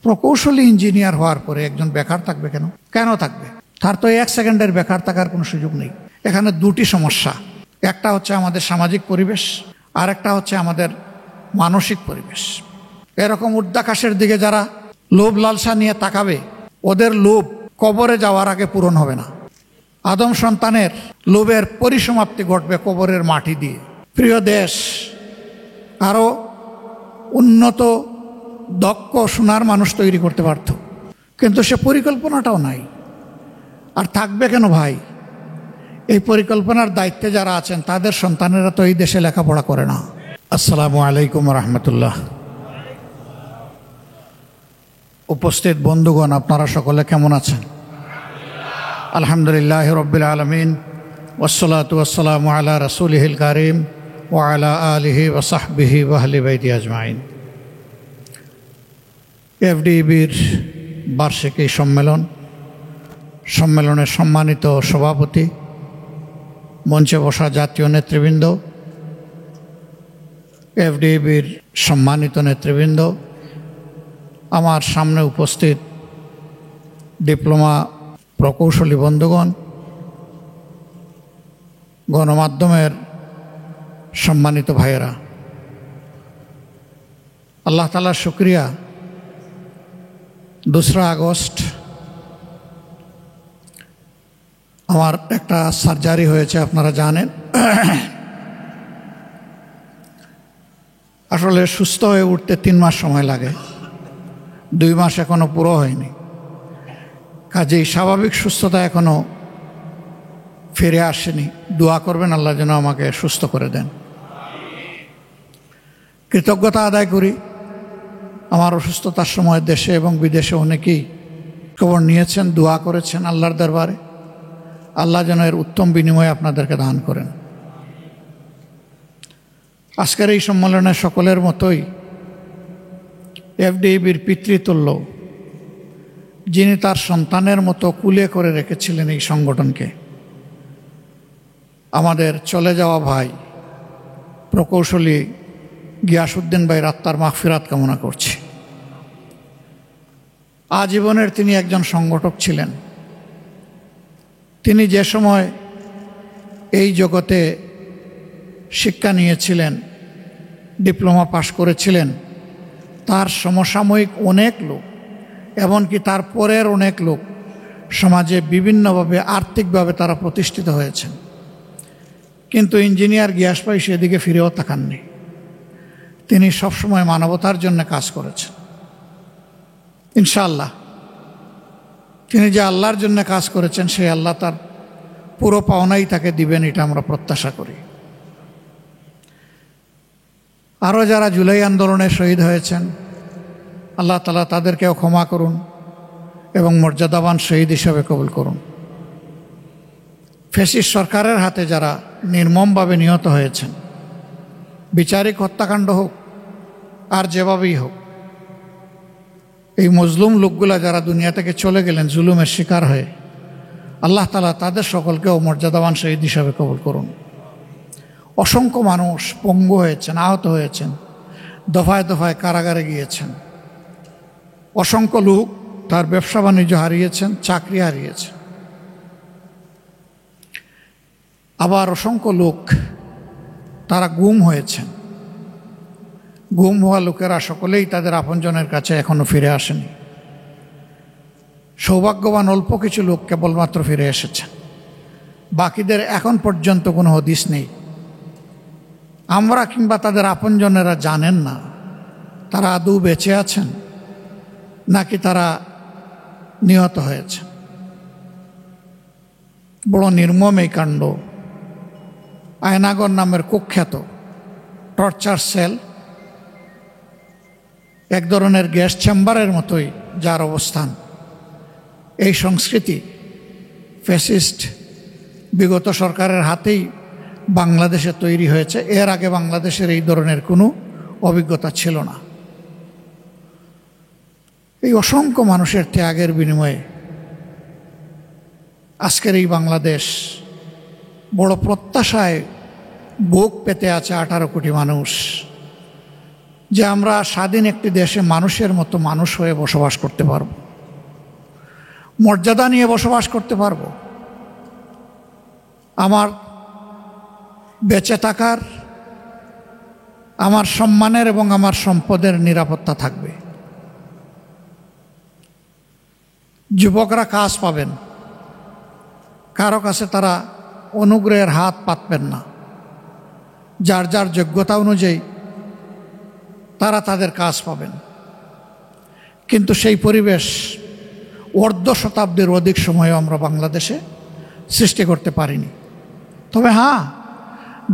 প্রকৌশলী ইঞ্জিনিয়ার হওয়ার পরে একজন বেকার থাকবে কেন? কেন থাকবে? তার তো 1 সেকেন্ডের বেকার থাকার কোনো সুযোগ নেই। এখানে দুটি সমস্যা, একটা হচ্ছে আমাদের সামাজিক পরিবেশ, আর একটা হচ্ছে আমাদের মানসিক পরিবেশ। এরকম ঊর্ধ্বাকাশের দিকে যারা লোভ লালসা নিয়ে তাকাবে, ওদের লোভ কবরে যাওয়ার আগে পূরণ হবে না। আদম সন্তানের লোভের পরিসমাপ্তি ঘটবে কবরের মাটি দিয়ে। প্রিয় দেশ আরও উন্নত দক্ষ সোনার মানুষ তৈরি করতে পারত, কিন্তু সে পরিকল্পনাটাও নাই। আর থাকবে কেন ভাই? এই পরিকল্পনার দায়িত্বে যারা আছেন তাদের সন্তানেরা তো এই দেশে লেখাপড়া করে না। আসসালামু আলাইকুম রহমতুল্লাহ। উপস্থিত বন্ধুগণ, আপনারা সকলে কেমন আছেন? আলহামদুলিল্লাহ রব্বিল আলামিন, ওয়াসসালাতু ওয়াসসালামু আলা রাসূলিহিল কারীম ওয়া আলা আলিহি ওয়া সাহবিহি ওয়া আহলি বাইতি আজমাইন। এফডিবির বার্ষিক এই সম্মেলনের সম্মানিত সভাপতি, মঞ্চে বসা জাতীয় নেতৃবৃন্দ, এফডিবির সম্মানিত নেতৃবৃন্দ, আমার সামনে উপস্থিত ডিপ্লোমা প্রকৌশলী বন্ধুগণ, গণমাধ্যমের সম্মানিত ভাইয়েরা, আল্লাহ তাআলার শুকরিয়া। 2 আগস্ট আমার একটা সার্জারি হয়েছে, আপনারা জানেন। আসলে সুস্থ হয়ে উঠতে 3 মাস সময় লাগে, 2 মাস এখনো পুরো হয়নি। কাজেই স্বাভাবিক সুস্থতা এখনো ফিরে আসেনি। দোয়া করবেন আল্লাহ যেন আমাকে সুস্থ করে দেন। কৃতজ্ঞতা আদায় করি, আমার অসুস্থতার সময় দেশে এবং বিদেশে অনেকেই খবর নিয়েছেন, দোয়া করেছেন আল্লাহর দরবারে। আল্লাহ যেন এর উত্তম বিনিময়ে আপনাদেরকে দান করেন। আজকের এই সম্মেলনে সকলের মতোই এফডিবির পিতৃতুল্য, যিনি তার সন্তানের মতো কুলে করে রেখেছিলেন এই সংগঠনকে, আমাদের চলে যাওয়া ভাই প্রকৌশলী গিয়াসউদ্দিন ভাইয়ের আত্মার মাগফিরাত কামনা করছি। আজীবনের তিনি একজন সংগঠক ছিলেন। তিনি যে সময় এই জগতে শিক্ষা নিয়েছিলেন, ডিপ্লোমা পাশ করেছিলেন, তার সমসাময়িক অনেক লোক, এমনকি তার পরের অনেক লোক সমাজে বিভিন্নভাবে আর্থিকভাবে তারা প্রতিষ্ঠিত হয়েছেন, কিন্তু ইঞ্জিনিয়ার গিয়াস ভাই সেদিকে ফিরেও তাকাননি। তিনি সবসময় মানবতার জন্য কাজ করেছেন। ইনশাআল্লাহ তিনি যে আল্লাহর জন্য কাজ করেছেন, সেই আল্লাহ তার পুরো পাওনাই তাকে দিবেন, এটা আমরা প্রত্যাশা করি। আরও যারা জুলাই আন্দোলনে শহীদ হয়েছেন, আল্লাহ তাআলা তাদেরকেও ক্ষমা করুন এবং মর্যাদাবান শহীদ হিসাবে কবুল করুন। ফ্যাসিস্ট সরকারের হাতে যারা নির্মমভাবে নিহত হয়েছেন, বিচারিক হত্যাকাণ্ড হোক আর যেভাবেই হোক, এই মজলুম লোকগুলা যারা দুনিয়া থেকে চলে গেলেন জুলুমের শিকার হয়ে, আল্লাহ তাআলা তাদের সকলকেও মর্যাদাবান শহীদ হিসাবে কবুল করুন। অসংখ্য মানুষ পঙ্গু হয়েছেন, আহত হয়েছেন, দফায় দফায় কারাগারে গিয়েছেন। অসংখ্য লোক তার ব্যবসা বাণিজ্য হারিয়েছেন, চাকরি হারিয়েছেন। আবার অসংখ্য লোক তারা গুম হয়েছেন। গুম হওয়া লোকেরা সকলেই তাদের আপনজনের কাছে এখনো ফিরে আসেনি। সৌভাগ্যবান অল্প কিছু লোক কেবলমাত্র ফিরে এসেছেন, বাকিদের এখন পর্যন্ত কোনো হদিস নেই। আমরা কিংবা তাদের আপনজনেরা জানেন না তারা আদৌ বেঁচে আছেন নাকি তারা নিহত হয়েছে। বড় নির্মম এই কাণ্ড। আয়নাগর নামের কুখ্যাত টর্চার সেল, এক ধরনের গ্যাস চেম্বারের মতোই যার অবস্থান, এই সংস্কৃতি ফ্যাসিস্ট বিগত সরকারের হাতেই বাংলাদেশে তৈরি হয়েছে। এর আগে বাংলাদেশের এই ধরনের কোনো অভিজ্ঞতা ছিল না। এই অসংখ্য মানুষের ত্যাগের বিনিময়ে আজকের এই বাংলাদেশ বড় প্রত্যাশায় বুক পেতে আছে 18 কোটি মানুষ। যে আমরা স্বাধীন একটি দেশে মানুষের মতো মানুষ হয়ে বসবাস করতে পারব, মর্যাদা নিয়ে বসবাস করতে পারব। আমার বেঁচে থাকার, আমার সম্মানের এবং আমার সম্পদের নিরাপত্তা থাকবে। যুবকরা কাজ পাবেন, কারো কাছে তারা অনুগ্রহের হাত পাতবেন না। যার যার যোগ্যতা অনুযায়ী তারা তাদের কাজ পাবেন। কিন্তু সেই পরিবেশ অর্ধ শতাব্দীর অধিক সময়ে আমরা বাংলাদেশে সৃষ্টি করতে পারিনি। তবে হ্যাঁ,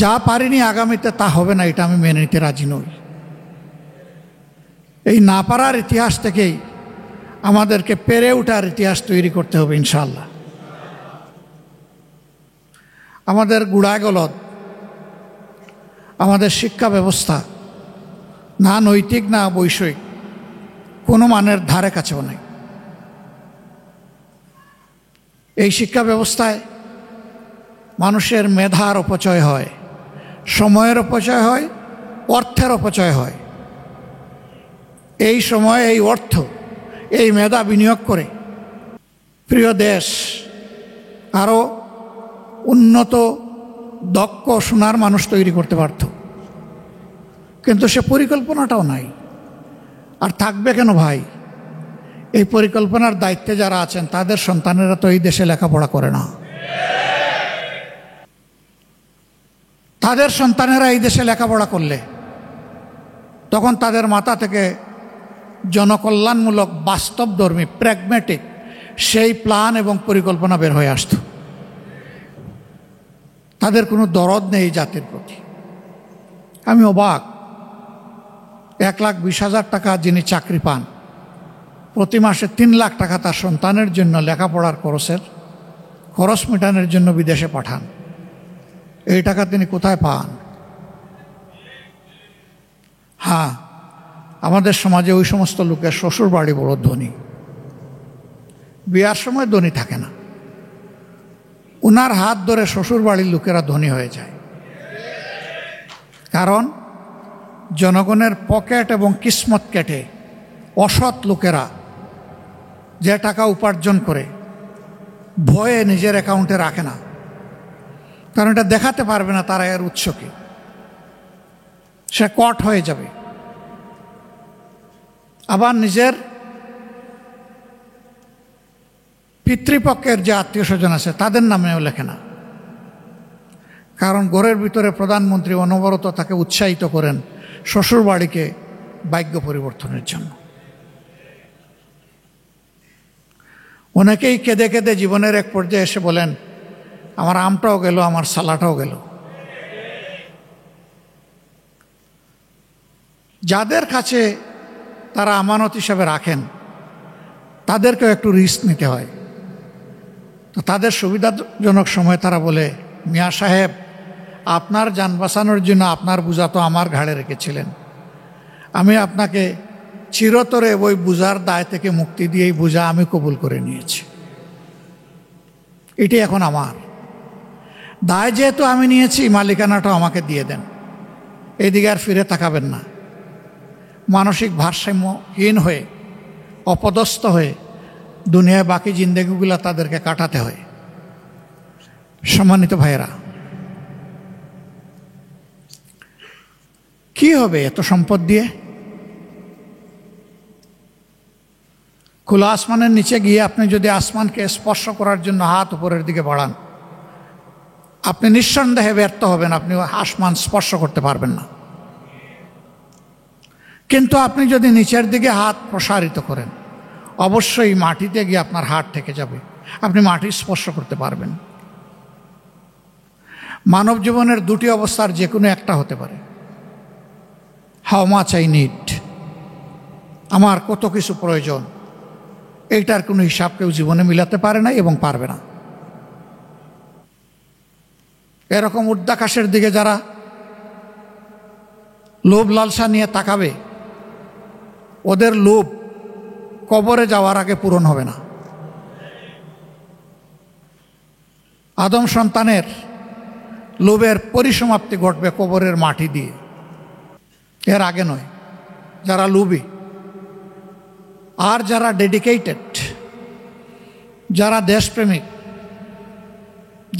যা পারিনি আগামীতে তা হবে না, এটা আমি মেনে নিতে রাজি নই। এই না পারার ইতিহাস থেকেই আমাদেরকে পেরে ওঠার ইতিহাস তৈরি করতে হবে ইনশাআল্লাহ। আমাদের গুড়াগলদ, আমাদের শিক্ষা ব্যবস্থা না নৈতিক না বৈষয়িক, কোনো মানের ধারে কাছেও নেই। এই শিক্ষা ব্যবস্থায় মানুষের মেধার অপচয় হয়, সময়ের অপচয় হয়, অর্থের অপচয় হয়। এই সময়, এই অর্থ, এই মেধা বিনিয়োগ করে প্রিয় দেশ আরও উন্নত, দক্ষ, সোনার মানুষ তৈরি করতে পারত। কিন্তু সে পরিকল্পনাটাও নাই। আর থাকবে কেন ভাই? এই পরিকল্পনার দায়িত্বে যারা আছেন তাদের সন্তানেরা তো এই দেশে লেখাপড়া করে না। তাদের সন্তানেরা এই দেশে লেখাপড়া করলে তখন তাদের মাথা থেকে জনকল্যাণমূলক, বাস্তবধর্মী, প্র্যাগম্যাটিক সেই প্ল্যান এবং পরিকল্পনা বের হয়ে আসত। তাদের কোনো দরদ নেই জাতির প্রতি। আমি অবাক, 1,20,000 টাকা যিনি চাকরি পান, প্রতি মাসে 3 লাখ টাকা তার সন্তানের জন্য লেখাপড়ার খরচ মেটানোর জন্য বিদেশে পাঠান। এই টাকা তিনি কোথায় পান? হ্যাঁ, আমাদের সমাজে ওই সমস্ত লোকের শ্বশুর বাড়ি বড় ধনী, বিয়ার সময় ধনী থাকে না, ওনার হাত ধরে শ্বশুর বাড়ির লোকেরা ধনী হয়ে যায়। কারণ জনগণের পকেট এবং কিসমত কেটে অসৎ লোকেরা যে টাকা উপার্জন করে ভয়ে নিজের অ্যাকাউন্টে রাখে না, কারণ এটা দেখাতে পারবে না তারা এর উৎস কি, সে কট হয়ে যাবে। আবার নিজের পিতৃপক্ষের যে আত্মীয় স্বজন আছে তাদের নামেও লেখে না, কারণ ঘরের ভিতরে প্রধানমন্ত্রী অনবরত তাকে উৎসাহিত করেন শ্বশুর বাড়িকে ভাগ্য পরিবর্তনের জন্য। অনেকেই কেঁদে কেঁদে জীবনের এক পর্যায়ে এসে বলেন, আমার আমটাও গেল, আমার সালাটাও গেল। যাদের কাছে তারা আমানত হিসাবে রাখেন তাদেরকেও একটু রিস্ক নিতে হয়। তো তাদের সুবিধাজনক সময় তারা বলে, মিয়া সাহেব, আপনার যান বাঁচানোর জন্য আপনার বোঝা তো আমার ঘাড়ে রেখেছিলেন, আমি আপনাকে চিরতরে ওই বোঝার দায় থেকে মুক্তি দিয়েই বোঝা আমি কবুল করে নিয়েছি, এটি এখন আমার দায়। যেহেতু আমি নিয়েছি, মালিকানাটাও আমাকে দিয়ে দেন, এদিকে আর ফিরে তাকাবেন না। মানসিক ভারসাম্যহীন হয়ে, অপদস্থ হয়ে দুনিয়ায় বাকি জিন্দেগিগুলো তাদেরকে কাটাতে হয়। সম্মানিত ভাইয়েরা, কি হবে এত সম্পদ দিয়ে? খোলা আসমানের নিচে গিয়ে আপনি যদি আসমানকে স্পর্শ করার জন্য হাত উপরের দিকে বাড়ান, আপনি নিঃসন্দেহে ব্যর্থ হবেন, আপনি আসমান স্পর্শ করতে পারবেন না। কিন্তু আপনি যদি নিচের দিকে হাত প্রসারিত করেন, অবশ্যই মাটিতে গিয়ে আপনার হাত ঠেকে যাবে, আপনি মাটি স্পর্শ করতে পারবেন। মানব জীবনের দুটি অবস্থার যে কোনো একটা হতে পারে। হাউ মাচ আই নিড, আমার কত কিছু প্রয়োজন, এইটার কোনো হিসাব কেউ জীবনে মিলাতে পারে না এবং পারবে না। এরকম ঊর্ধ্বাকাশের দিকে যারা লোভ লালসা নিয়ে তাকাবে, ওদের লোভ কবরে যাওয়ার আগে পূরণ হবে না। আদম সন্তানের লোভের পরিসমাপ্তি ঘটবে কবরের মাটি দিয়ে, এর আগে নয়। যারা লোভী, আর যারা ডেডিকেটেড, যারা দেশপ্রেমিক,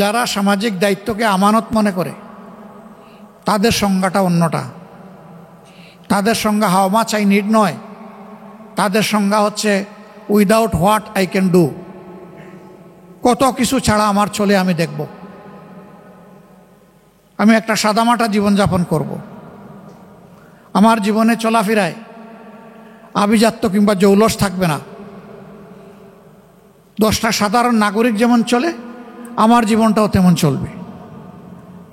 যারা সামাজিক দায়িত্বকে আমানত মনে করে, তাদের সংজ্ঞাটা অন্যটা। তাদের সংজ্ঞা হাউ মাচ আই নিড নয়, তাদের সংজ্ঞা হচ্ছে without what I can do. কত কিছু ছাড়া আমার চলে আমি দেখব, আমি একটা সাদামাটা জীবনযাপন করব। আমার জীবনে চলাফেরায় আভিজাত্য কিংবা জৌলস থাকবে না। 10টা সাধারণ নাগরিক যেমন চলে, আমার জীবনটাও তেমন চলবে।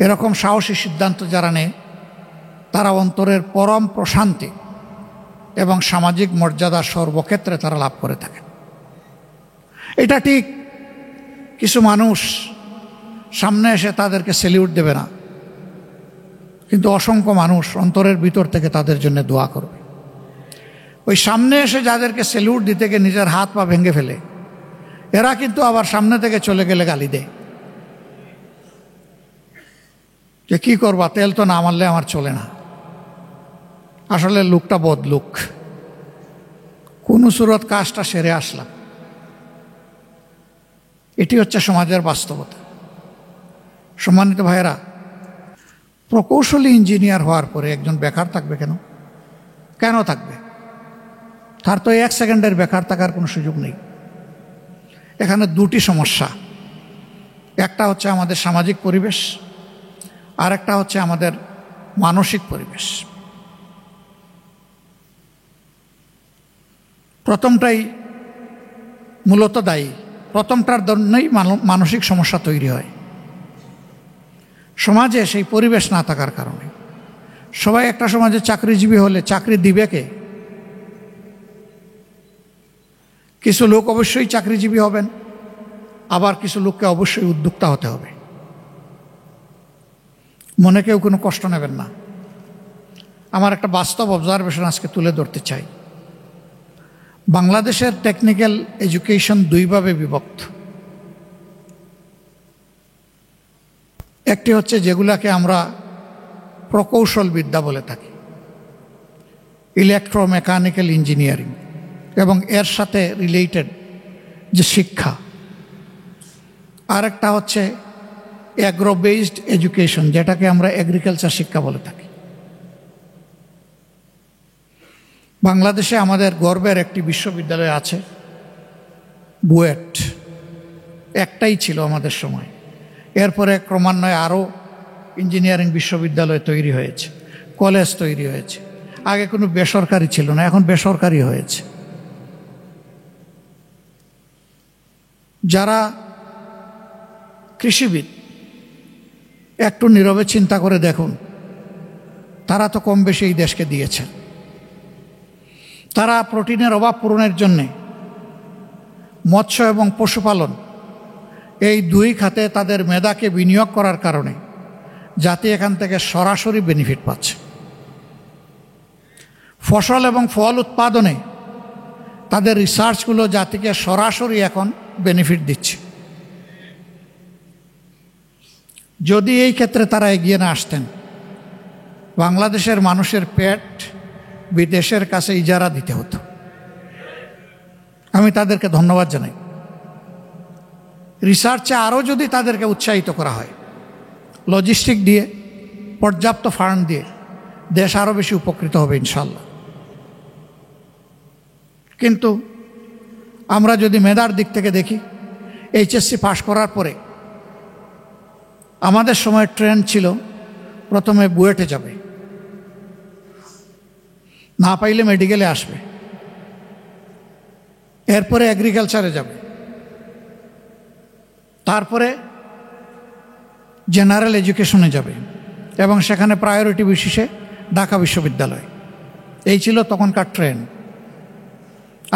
এরকম সাহসী সিদ্ধান্ত যারা নেয়, তারা অন্তরের পরম প্রশান্তি এবং সামাজিক মর্যাদা সর্বক্ষেত্রে তারা লাভ করে থাকেন। এটা ঠিক কিছু মানুষ সামনে এসে তাদেরকে স্যালিউট দেবে না, কিন্তু অসংখ্য মানুষ অন্তরের ভিতর থেকে তাদের জন্য দোয়া করবে। ওই সামনে এসে যাদেরকে স্যালিউট দিতে গিয়ে নিজের হাত পা ভেঙে ফেলে, এরা কিন্তু আবার সামনে থেকে চলে গেলে গালি দেয় যে কি করবা, তেল তো না মারলে আমার চলে না। আসলে লোকটা বদলুক, কোন সুরত কাজটা সেরে আসলাম। এটি হচ্ছে সমাজের বাস্তবতা। সম্মানিত ভাইয়েরা, প্রকৌশলী ইঞ্জিনিয়ার হওয়ার পরে একজন বেকার থাকবে কেন? কেন থাকবে? তার তো 1 সেকেন্ডের বেকার থাকার কোনো সুযোগ নেই। এখানে দুটি সমস্যা, একটা হচ্ছে আমাদের সামাজিক পরিবেশ, আর একটা হচ্ছে আমাদের মানসিক পরিবেশ। প্রথমটাই মূলত দায়ী, প্রথমটার জন্যই মানসিক সমস্যা তৈরি হয়। সমাজে সেই পরিবেশ না থাকার কারণে। সবাই একটা সমাজে চাকরিজীবী হলে চাকরি দিবে কে? কিছু লোক অবশ্যই চাকরিজীবী হবেন, আবার কিছু লোককে অবশ্যই উদ্যোক্তা হতে হবে। মনে কেউ কোনো কষ্ট নেবেন না। আমার একটা বাস্তব অবজারভেশন আজকে তুলে ধরতে চাই। বাংলাদেশের টেকনিক্যাল এডুকেশন দুইভাবে বিভক্ত। একটি হচ্ছে যেগুলাকে আমরা প্রকৌশল বিদ্যা বলে থাকি, ইলেকট্রোমেকানিক্যাল ইঞ্জিনিয়ারিং, এবং এর সাথে রিলেটেড যে শিক্ষা। আরেকটা হচ্ছে অ্যাগ্রো বেসড এডুকেশন, যেটাকে আমরা এগ্রিকালচার শিক্ষা বলে থাকি। বাংলাদেশে আমাদের গর্বের একটি বিশ্ববিদ্যালয় আছে, বুয়েট। একটাই ছিল আমাদের সময়। এরপরে ক্রমান্বয়ে আরও ইঞ্জিনিয়ারিং বিশ্ববিদ্যালয় তৈরি হয়েছে, কলেজ তৈরি হয়েছে। আগে কোনো বেসরকারি ছিল না, এখন বেসরকারি হয়েছে। যারা কৃষিবিদ, একটু নীরবে চিন্তা করে দেখুন, তারা তো কম বেশি এই দেশকে দিয়েছেন। তারা প্রোটিনের অভাব পূরণের জন্যে মৎস্য এবং পশুপালন, এই দুই খাতে তাদের মেধাকে বিনিয়োগ করার কারণে জাতি এখান থেকে সরাসরি বেনিফিট পাচ্ছে। ফসল এবং ফল উৎপাদনে তাদের রিসার্চগুলো জাতিকে সরাসরি এখন বেনিফিট দিচ্ছে। যদি এই ক্ষেত্রে তারা এগিয়ে না আসতেন, বাংলাদেশের মানুষের পেট বিদেশের কাছে ইজারা দিতে হতো। আমি তাদেরকে ধন্যবাদ জানাই। রিসার্চে আরও যদি তাদেরকে উৎসাহিত করা হয়, লজিস্টিক দিয়ে, পর্যাপ্ত ফান্ড দিয়ে, দেশ আরও বেশি উপকৃত হবে ইনশাল্লাহ। কিন্তু আমরা যদি মেধার দিক থেকে দেখি, এইচএসসি পাশ করার পরে আমাদের সময় ট্রেন্ড ছিল প্রথমে বুয়েটে যাবে, না পাইলে মেডিকেলে আসবে, এরপরে এগ্রিকালচারে যাবে, তারপরে জেনারেল এডুকেশনে যাবে, এবং সেখানে প্রায়োরিটি বিশেষে ঢাকা বিশ্ববিদ্যালয়। এই ছিল তখনকার ট্রেন্ড।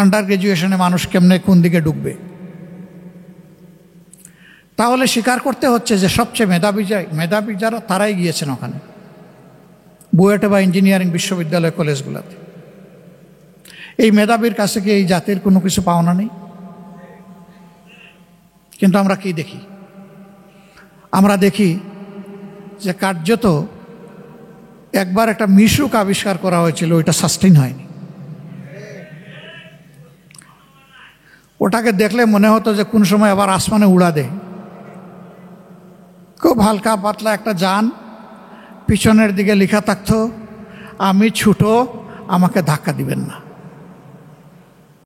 আন্ডার গ্র্যাজুয়েশনে মানুষ কেমনে কোন দিকে ঢুকবে। তাহলে স্বীকার করতে হচ্ছে যে সবচেয়ে মেধাবী যারা, তারাই গিয়েছেন ওখানে, বুয়েটে বা ইঞ্জিনিয়ারিং বিশ্ববিদ্যালয় কলেজগুলোতে। এই মেধাবীর কাছে কি এই জাতির কোনো কিছু পাওনা নেই? কিন্তু আমরা কি দেখি? আমরা দেখি যে কার্যত একবার একটা মিশুক আবিষ্কার করা হয়েছিল, ওইটা সাস্টেইন হয়নি। ওটাকে দেখলে মনে হতো যে কোন সময় আবার আসমানে উড়া দেয়। খুব হালকা পাতলা একটা যান, পিছনের দিকে লেখা থাকতো, আমি ছুটো, আমাকে ধাক্কা দিবেন না।